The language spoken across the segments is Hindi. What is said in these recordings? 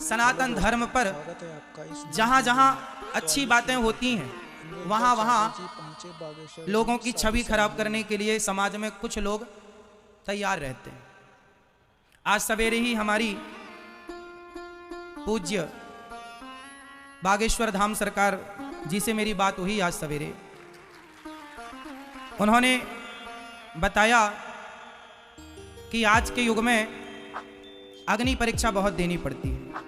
सनातन धर्म पर जहां जहां अच्छी बातें होती हैं वहां वहां लोगों की छवि खराब करने के लिए समाज में कुछ लोग तैयार रहते हैं। आज सवेरे ही हमारी पूज्य बागेश्वर धाम सरकार जी से मेरी बात हुई आज सवेरे। उन्होंने बताया कि आज के युग में अग्नि परीक्षा बहुत देनी पड़ती है।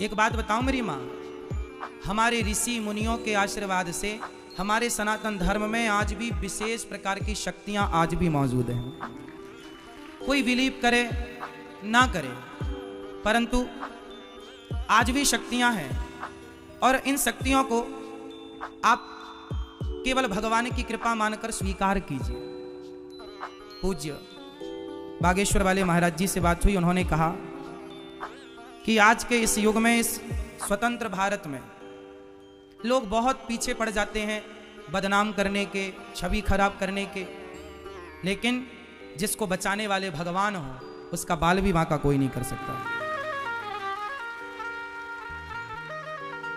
एक बात बताऊं मेरी मां, हमारे ऋषि मुनियों के आशीर्वाद से हमारे सनातन धर्म में आज भी विशेष प्रकार की शक्तियां आज भी मौजूद हैं। कोई बिलीव करे ना करे, परंतु आज भी शक्तियां हैं और इन शक्तियों को आप केवल भगवान की कृपा मानकर स्वीकार कीजिए। पूज्य बागेश्वर वाले महाराज जी से बात हुई। उन्होंने कहा कि आज के इस युग में, इस स्वतंत्र भारत में लोग बहुत पीछे पड़ जाते हैं बदनाम करने के, छवि खराब करने के, लेकिन जिसको बचाने वाले भगवान हो उसका बाल भी बांका कोई नहीं कर सकता।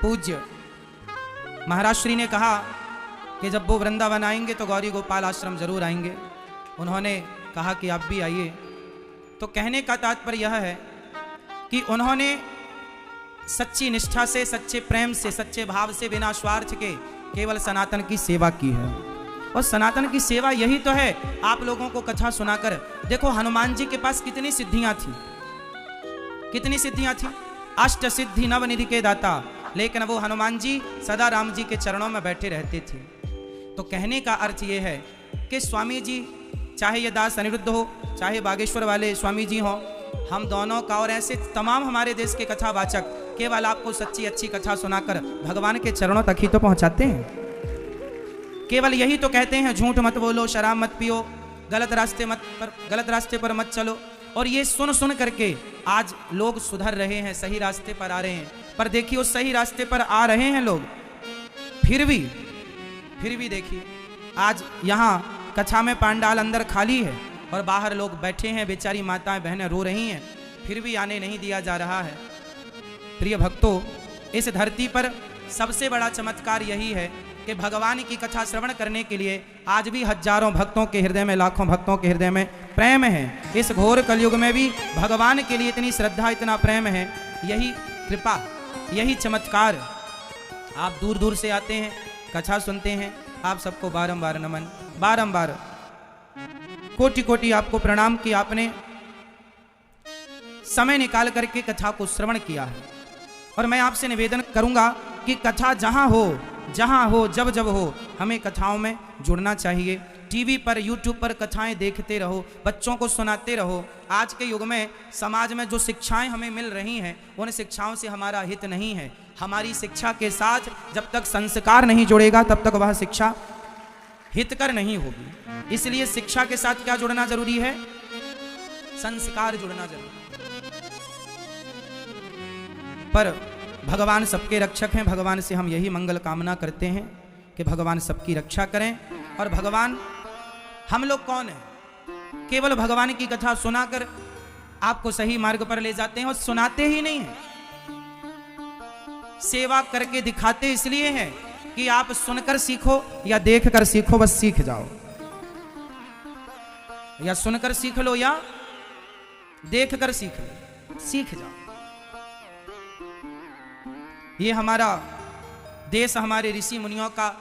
पूज्य महाराज श्री ने कहा कि जब वो वृंदावन आएंगे तो गौरी गोपाल आश्रम जरूर आएंगे। उन्होंने कहा कि आप भी आइए। तो कहने का तात्पर्य यह है कि उन्होंने सच्ची निष्ठा से, सच्चे प्रेम से, सच्चे भाव से, बिना स्वार्थ के केवल सनातन की सेवा की है। और सनातन की सेवा यही तो है। आप लोगों को कथा सुनाकर देखो, हनुमान जी के पास कितनी सिद्धियां थी, कितनी सिद्धियां थी। अष्ट सिद्धि नवनिधि के दाता, लेकिन वो हनुमान जी सदा राम जी के चरणों में बैठे रहते थे। तो कहने का अर्थ ये है कि स्वामी जी, चाहे ये दास अनिरुद्ध हो, चाहे बागेश्वर वाले स्वामी जी हो, हम दोनों का और ऐसे तमाम हमारे देश के कथावाचक केवल आपको सच्ची अच्छी कथा सुनाकर भगवान के चरणों तक ही तो पहुंचाते हैं। केवल यही तो कहते हैं, झूठ मत बोलो, शराब मत पियो, गलत रास्ते पर मत चलो। और ये सुन सुन करके आज लोग सुधर रहे हैं, सही रास्ते पर आ रहे हैं। पर देखिए, उस सही रास्ते पर आ रहे हैं लोग, फिर भी देखिए आज यहाँ कथा में पांडाल अंदर खाली है और बाहर लोग बैठे हैं, बेचारी माताएं बहनें रो रही हैं, फिर भी आने नहीं दिया जा रहा है। प्रिय भक्तों, इस धरती पर सबसे बड़ा चमत्कार यही है कि भगवान की कथा श्रवण करने के लिए आज भी हजारों भक्तों के हृदय में, लाखों भक्तों के हृदय में प्रेम है। इस घोर कलयुग में भी भगवान के लिए इतनी श्रद्धा, इतना प्रेम है। यही कृपा, यही चमत्कार। आप दूर दूर से आते हैं, कथा सुनते हैं। आप सबको बारंबार नमन, बारंबार कोटि कोटि आपको प्रणाम कि आपने समय निकाल करके कथा को श्रवण किया है। और मैं आपसे निवेदन करूंगा कि कथा जहां हो, जब जब हो, हमें कथाओं में जुड़ना चाहिए। टीवी पर, यूट्यूब पर कथाएं देखते रहो, बच्चों को सुनाते रहो। आज के युग में समाज में जो शिक्षाएं हमें मिल रही हैं, उन शिक्षाओं से हमारा हित नहीं है। हमारी शिक्षा के साथ जब तक संस्कार नहीं जुड़ेगा, तब तक वह शिक्षा हितकर नहीं होगी। इसलिए शिक्षा के साथ क्या जुड़ना जरूरी है? संस्कार जुड़ना जरूरी है। पर भगवान सबके रक्षक हैं। भगवान से हम यही मंगल कामना करते हैं कि भगवान सबकी रक्षा करें। और भगवान, हम लोग कौन हैं? केवल भगवान की कथा सुनाकर आपको सही मार्ग पर ले जाते हैं। और सुनाते ही नहीं हैं, सेवा करके दिखाते इसलिए हैं कि आप सुनकर सीखो या देखकर सीखो, बस सीख जाओ। या सुनकर सीख लो या देखकर सीख लो, सीख जाओ। ये हमारा देश, हमारे ऋषि मुनियों का,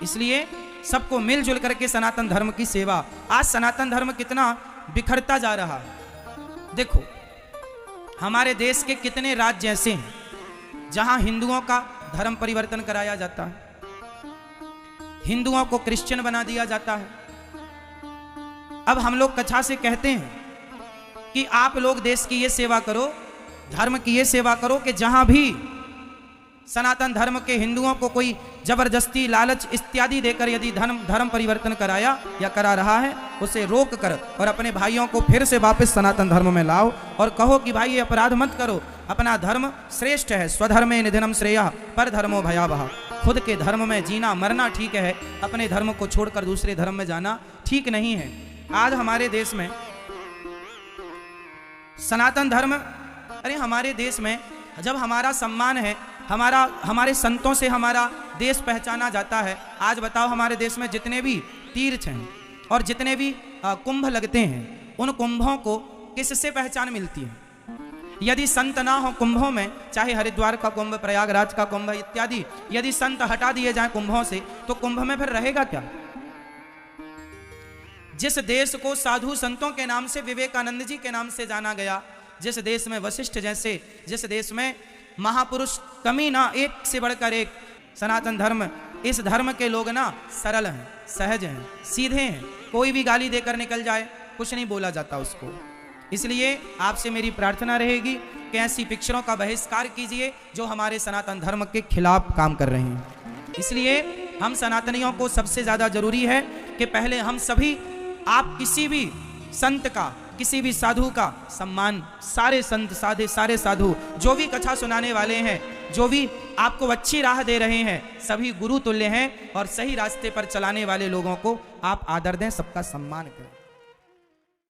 इसलिए सबको मिलजुल करके सनातन धर्म की सेवा। आज सनातन धर्म कितना बिखरता जा रहा है। देखो, हमारे देश के कितने राज्य ऐसे हैं जहां हिंदुओं का धर्म परिवर्तन कराया जाता है, हिंदुओं को क्रिश्चियन बना दिया जाता है। अब हम लोग कथा से कहते हैं कि आप लोग देश की ये सेवा करो, धर्म की ये सेवा करो कि जहां भी सनातन धर्म के हिंदुओं को कोई जबरदस्ती, लालच इत्यादि देकर यदि धर्म परिवर्तन कराया या करा रहा है, उसे रोक कर और अपने भाइयों को फिर से वापस सनातन धर्म में लाओ और कहो कि भाई ये अपराध मत करो, अपना धर्म श्रेष्ठ है। स्वधर्मे निधनम श्रेयः पर धर्मो भयावह। खुद के धर्म में जीना मरना ठीक है, अपने धर्म को छोड़कर दूसरे धर्म में जाना ठीक नहीं है। आज हमारे देश में सनातन धर्म, अरे हमारे देश में जब हमारा सम्मान है, हमारे संतों से हमारा देश पहचाना जाता है। आज बताओ हमारे देश में जितने भी तीर्थ हैं और जितने भी कुंभ लगते हैं, उन कुंभों को किससे पहचान मिलती है? यदि संत ना हो कुंभों में, चाहे हरिद्वार का कुंभ, प्रयागराज का कुंभ इत्यादि, यदि संत हटा दिए जाएं कुंभों से, तो कुंभ में फिर रहेगा क्या? जिस देश को साधु संतों के नाम से, विवेकानंद जी के नाम से जाना गया, जिस देश में वशिष्ठ जैसे, जिस देश में महापुरुष कमी ना एक से बढ़कर एक, सनातन धर्म, इस धर्म के लोग ना सरल हैं, सहज हैं, सीधे हैं, कोई भी गाली देकर निकल जाए कुछ नहीं बोला जाता उसको। इसलिए आपसे मेरी प्रार्थना रहेगी कि ऐसी पिक्चरों का बहिष्कार कीजिए जो हमारे सनातन धर्म के खिलाफ काम कर रहे हैं। इसलिए हम सनातनियों को सबसे ज़्यादा जरूरी है कि पहले हम सभी, आप किसी भी संत का, किसी भी साधु का सम्मान, सारे संत साधे, सारे साधु जो भी कथा सुनाने वाले हैं, जो भी आपको अच्छी राह दे रहे हैं, सभी गुरु तुल्य हैं और सही रास्ते पर चलाने वाले लोगों को आप आदर दें, सबका सम्मान करें।